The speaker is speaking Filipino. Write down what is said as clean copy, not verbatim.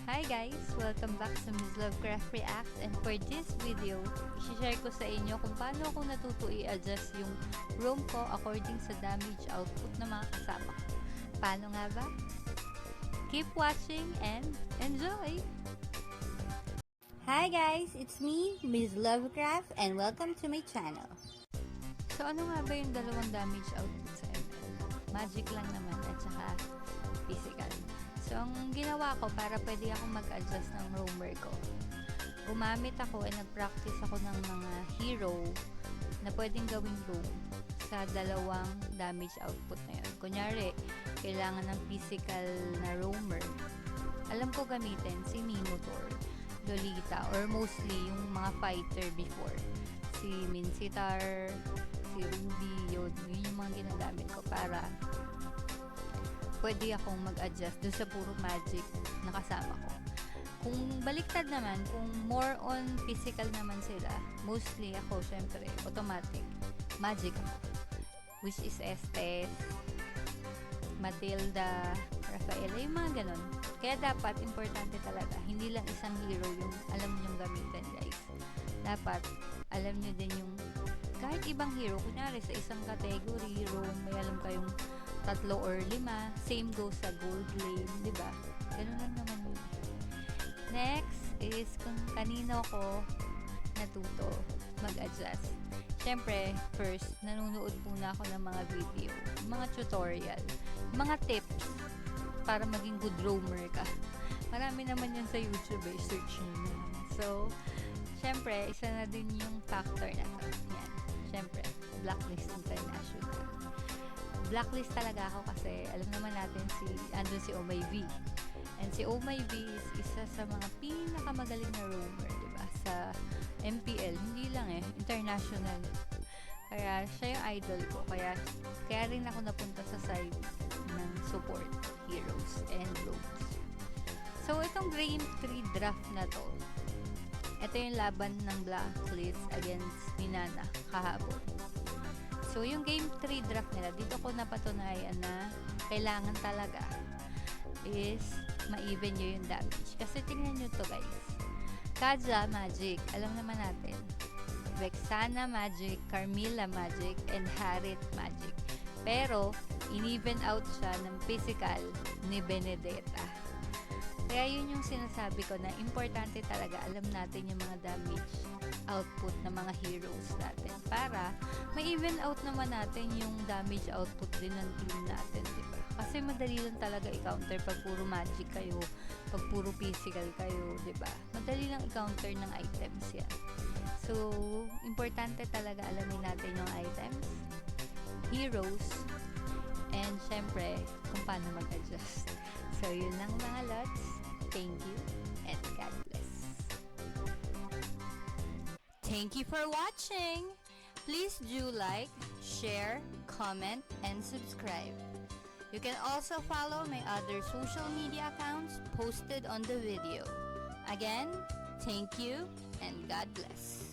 Hi guys! Welcome back sa Ms. Lovecraft React, and for this video, i-share ko sa inyo kung paano ako natuto i-adjust yung roam ko according sa damage output ng mga kasama ko. Paano nga ba? Keep watching and enjoy! Hi guys! It's me, Ms. Lovecraft, and welcome to my channel. So ano nga ba yung dalawang damage output sa ML? Magic lang naman at saka physical. So, ang ginawa ko para pwede akong mag-adjust ng roamer ko, gumamit ako and nag-practice ako ng mga hero na pwedeng gawing roam sa dalawang damage output na yun. Kunyari, kailangan ng physical na roamer. Alam ko gamitin si Minotaur, Lolita, or mostly yung mga fighter before. Si Mincetar, si Ruby, yun yung mga ginagamit ko para pwede akong mag-adjust dun sa puro magic na kasama ko. Kung baliktad naman, kung more on physical naman sila, mostly ako, syempre, automatic, magic ako. Which is Estes, Matilda, Rafaela, yung mga ganun. Kaya dapat, importante talaga, hindi lang isang hero yung alam nyong gamitin, guys. Dapat, alam nyo din yung kahit ibang hero, kunyari sa isang category, hero, may alam kayong 3 or 5, same goes sa gold lane, di ba? Ganun lang naman yun. Next is kung kanino ko natuto mag-adjust. Siyempre, first, nanonood muna ako ng mga video, mga tutorial, mga tips para maging good roamer ka. Marami naman yun sa YouTube, search nyo na. So, siyempre, isa na din yung factor na to. Yan. Siyempre, Blacklist International. Blacklist talaga ako kasi alam naman natin andun si Oh My V. And si Oh My V is isa sa mga pinakamagaling na roamer, diba? Sa MPL, hindi lang international. Kaya siya yung idol ko. Kaya rin ako napunta sa side ng support heroes and rogues. So, itong Game 3 draft na to, ito yung laban ng Blacklist against Ninana kahapon. So, yung Game 3 draft nila, dito ko napatunayan na kailangan talaga is ma-even nyo yung damage. Kasi tingnan nyo to guys. Kaja Magic, alam naman natin. Vexana Magic, Carmilla Magic, and Harriet Magic. Pero, in-even out siya ng physical ni Benedetta. Kaya yun yung sinasabi ko na importante talaga alam natin yung mga damage output ng mga heroes natin para ma-even out naman natin yung damage output din ng team natin, diba? Kasi madali lang talaga i-counter pag puro magic kayo, pag puro physical kayo, diba? Madali lang i-counter ng items yan. So, importante talaga alamin natin yung items, heroes, and syempre, kung paano mag-adjust. So, yun lang mga lods. Thank you, and God bless. Thank you for watching! Please do like, share, comment, and subscribe. You can also follow my other social media accounts posted on the video. Again, thank you, and God bless.